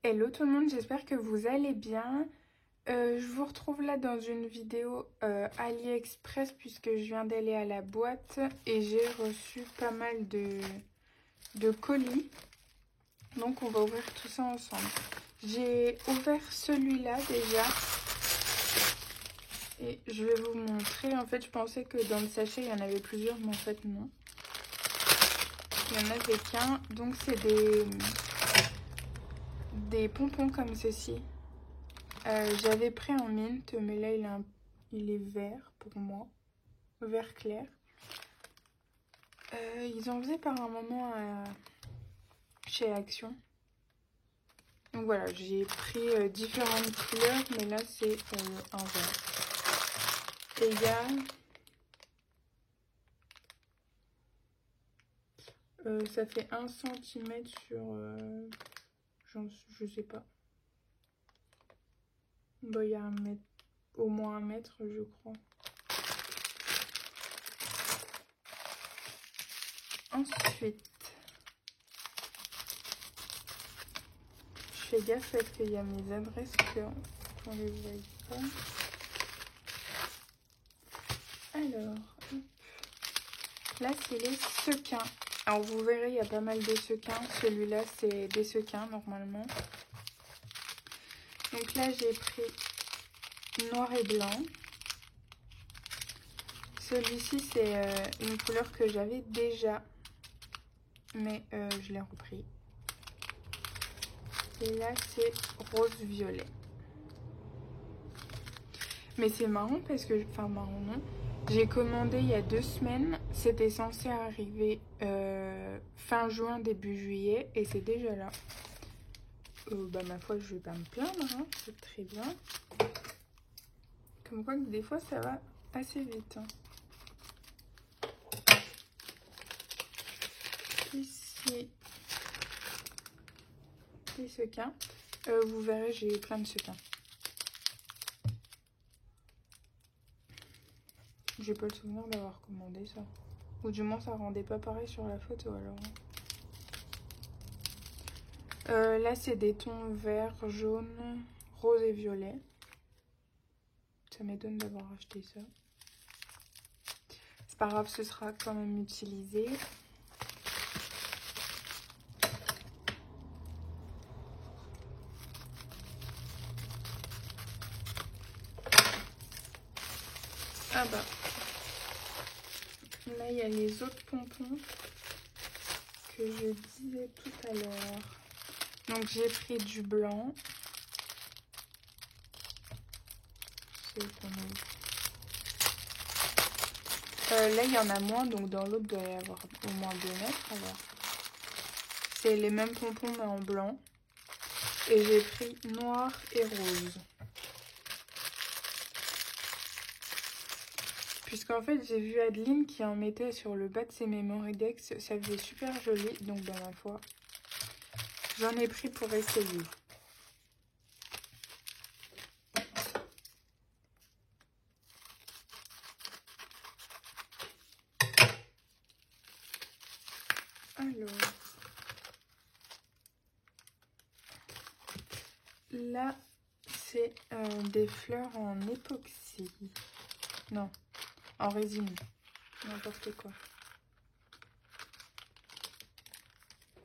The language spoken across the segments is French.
Hello tout le monde, j'espère que vous allez bien. Je vous retrouve là dans une vidéo AliExpress puisque je viens d'aller à la boîte et j'ai reçu pas mal de colis. Donc on va ouvrir tout ça ensemble. J'ai ouvert celui-là déjà et je vais vous montrer. En fait, je pensais que dans le sachet il y en avait plusieurs, mais en fait non. Il n'y en avait qu'un. Donc c'est des pompons comme ceci. J'avais pris un mint, mais là il est vert pour moi, vert clair. Ils en faisaient par un moment chez Action. Donc voilà, j'ai pris différentes couleurs, mais là c'est un vert. Et il y a, ça fait 1 cm sur, je sais pas. Bon, il y a au moins 1 mètre, je crois. Ensuite, je fais gaffe parce qu'il y a mes adresses qu'on les voit pas. Alors, hop. Là c'est les sequins. Alors vous verrez, il y a pas mal de sequins. Celui-là c'est des sequins normalement. Donc là j'ai pris noir et blanc. Celui-ci c'est une couleur que j'avais déjà, mais je l'ai repris. Et là c'est rose-violet. Mais c'est marrant parce que, enfin marrant non, j'ai commandé il y a 2 semaines. C'était censé arriver fin juin, début juillet et c'est déjà là. Bah ma foi je vais pas me plaindre, hein, c'est très bien. Comme quoi que des fois ça va assez vite. Hein. Ici, des sequins. Vous verrez, j'ai plein de sequins. J'ai pas le souvenir d'avoir commandé ça. Ou du moins ça rendait pas pareil sur la photo alors. Là c'est des tons vert, jaune, rose et violet. Ça m'étonne d'avoir acheté ça. C'est pas grave, ce sera quand même utilisé. Ah bah, là il y a les autres pompons que je disais tout à l'heure. Donc j'ai pris du blanc. Là il y en a moins, donc dans l'autre doit y avoir au moins 2 mètres. Alors c'est les mêmes pompons mais en blanc. Et j'ai pris noir et rose. Puisqu'en fait j'ai vu Adeline qui en mettait sur le bas de ses Memory Dex. Ça faisait super joli, donc bah ma foi, j'en ai pris pour essayer. Alors, là c'est des fleurs en époxy. Non, en résine. N'importe quoi.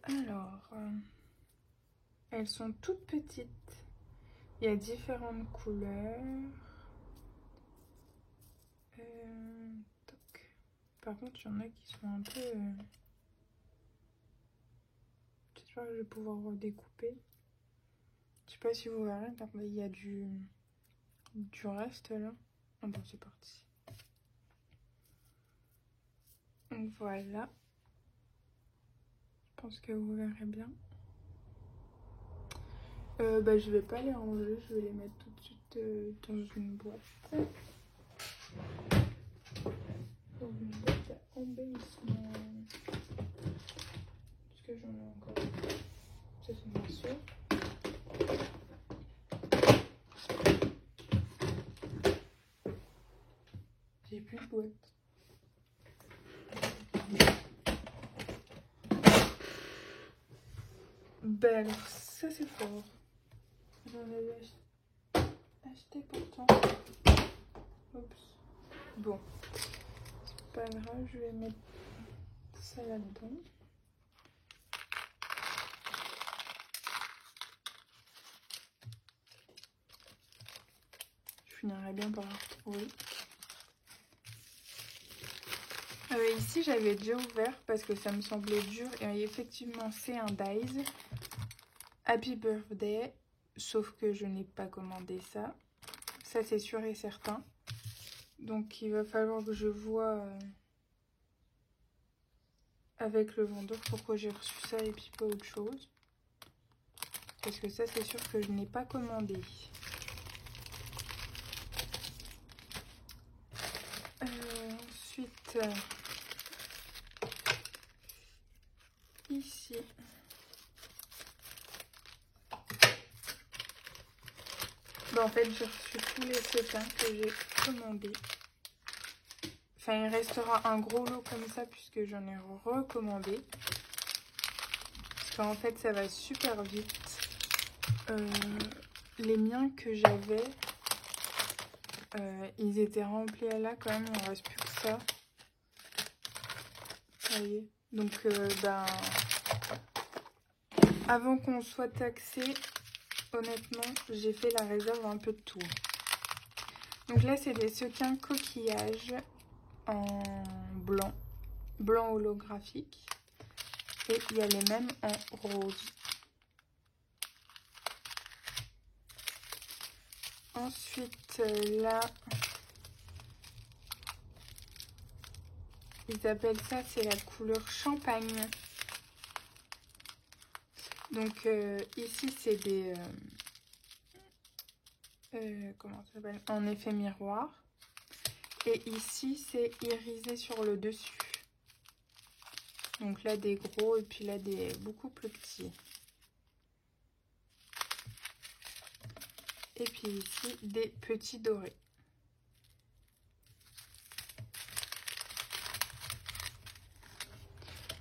Alors, elles sont toutes petites. Il y a différentes couleurs. Par contre, il y en a qui sont un peu... J'espère que je vais pouvoir redécouper. Je sais pas si vous verrez, il y a du reste là. Ah bon, c'est parti. Donc voilà. Je pense que vous verrez bien. Bah, je vais pas les ranger, je vais les mettre tout de suite dans une boîte. Dans une boîte à embellissement. Parce que j'en ai encore. Ça c'est bien sûr. J'ai plus de boîte. Ben alors ça c'est fort. j'en avais acheté pourtant. Oups. Bon, c'est pas grave, je vais mettre ça là-dedans. Je finirai bien par la retrouver. Ici, j'avais déjà ouvert parce que ça me semblait dur. Et effectivement, c'est un Dies. Happy Birthday. Sauf que je n'ai pas commandé ça. Ça, c'est sûr et certain. Donc, il va falloir que je vois avec le vendeur pourquoi j'ai reçu ça et puis pas autre chose. Parce que ça, c'est sûr que je n'ai pas commandé. Ensuite, ici, en fait, j'ai reçu tous les sequins que j'ai commandés. Enfin, il restera un gros lot comme ça puisque j'en ai recommandé. Parce qu'en fait, ça va super vite. Les miens que j'avais, ils étaient remplis là quand même. Il ne reste plus que ça. Vous voyez. Donc, avant qu'on soit taxé, honnêtement, j'ai fait la réserve un peu de tout. Donc là, c'est des sequins coquillages en blanc holographique. Et il y a les mêmes en rose. Ensuite, là, ils appellent ça, c'est la couleur champagne. Donc ici, c'est des... comment ça s'appelle? En effet miroir. Et ici, c'est irisé sur le dessus. Donc là, des gros et puis là, des beaucoup plus petits. Et puis ici, des petits dorés.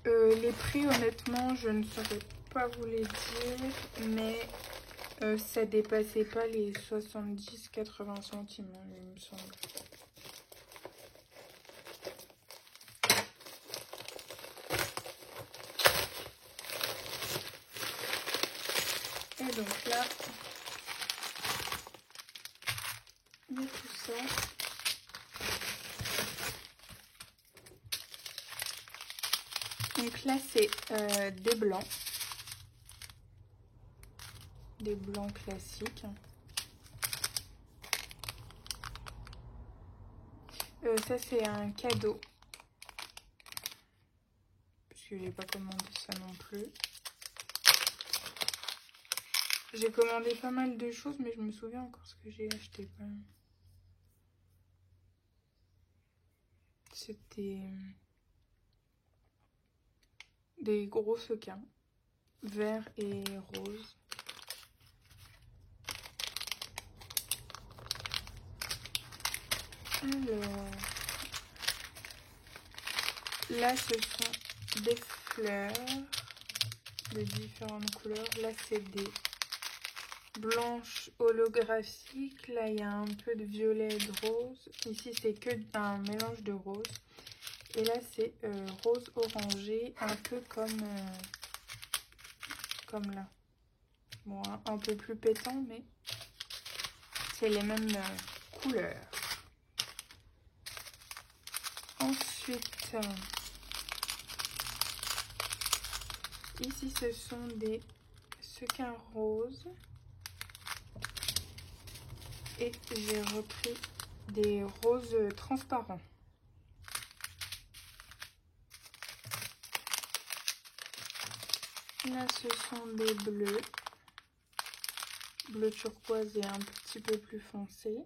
Les prix, honnêtement, je ne saurais pas vous les dire, mais ça dépassait pas les 70-80 centimes, hein, il me semble. Et donc là, il y a tout ça. Donc là, c'est des blancs. Des blancs classiques. Ça, c'est un cadeau. Puisque j'ai pas commandé ça non plus. J'ai commandé pas mal de choses, mais je me souviens encore ce que j'ai acheté. C'était des gros sequins, verts et roses. Alors, là, ce sont des fleurs de différentes couleurs. Là, c'est des blanches holographiques. Là, il y a un peu de violet et de rose. Ici, c'est que un mélange de rose. Et là, c'est rose orangé, un peu comme là. Bon, un peu plus pétant, mais c'est les mêmes couleurs. Ensuite, ici, ce sont des sequins roses. Et j'ai repris des roses transparents. Là, ce sont des bleus. Bleu turquoise et un petit peu plus foncé.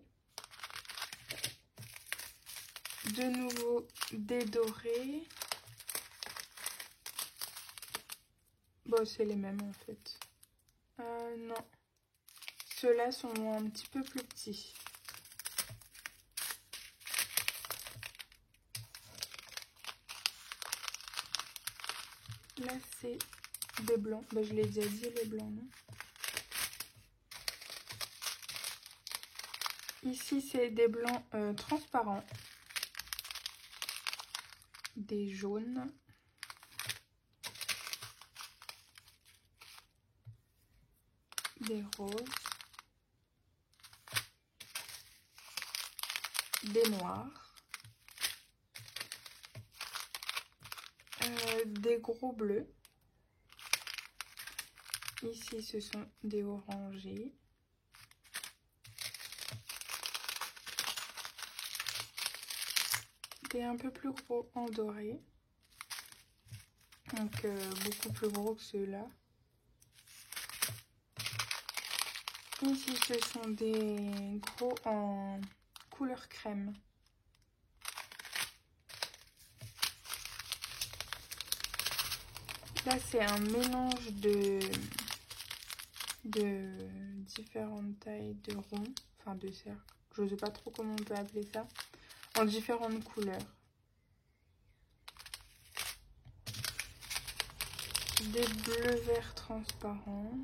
De nouveau, des dorés. Bon, c'est les mêmes en fait. Non. Ceux-là sont un petit peu plus petits. Là, c'est des blancs. Bah, je l'ai déjà dit, les blancs, non? Ici, c'est des blancs transparents, des jaunes, des roses, des noirs, des gros bleus. Ici, ce sont des orangés. Des un peu plus gros en doré. Donc, beaucoup plus gros que ceux-là. Ici, ce sont des gros en couleur crème. Là, c'est un mélange de différentes tailles de ronds, enfin de cercles. Je ne sais pas trop comment on peut appeler ça. En différentes couleurs. Des bleus verts transparents.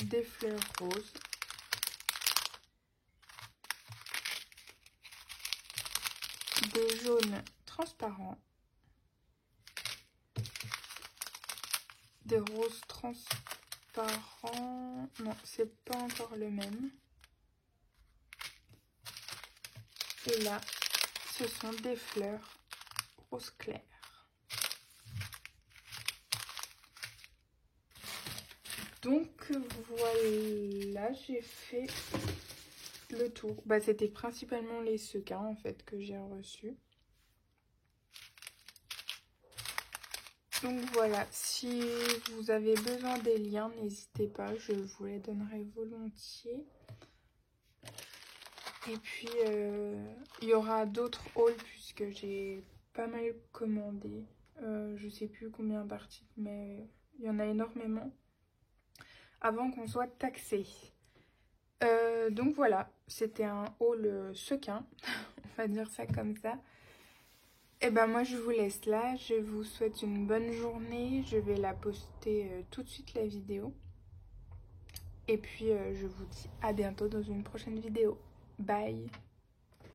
Des fleurs roses. Des jaunes transparents. Des roses transparents. Non, c'est pas encore le même. Et là, ce sont des fleurs rose clair. Donc voilà, j'ai fait le tour. Bah, c'était principalement les sequins en fait que j'ai reçus. Donc voilà, si vous avez besoin des liens, n'hésitez pas, je vous les donnerai volontiers. Et puis il y aura d'autres hauls puisque j'ai pas mal commandé. Je sais plus combien d'articles, mais il y en a énormément. Avant qu'on soit taxé. Donc voilà, c'était un haul sequin, on va dire ça comme ça. Et ben moi je vous laisse là, je vous souhaite une bonne journée, je vais la poster tout de suite la vidéo. Et puis je vous dis à bientôt dans une prochaine vidéo. Bye!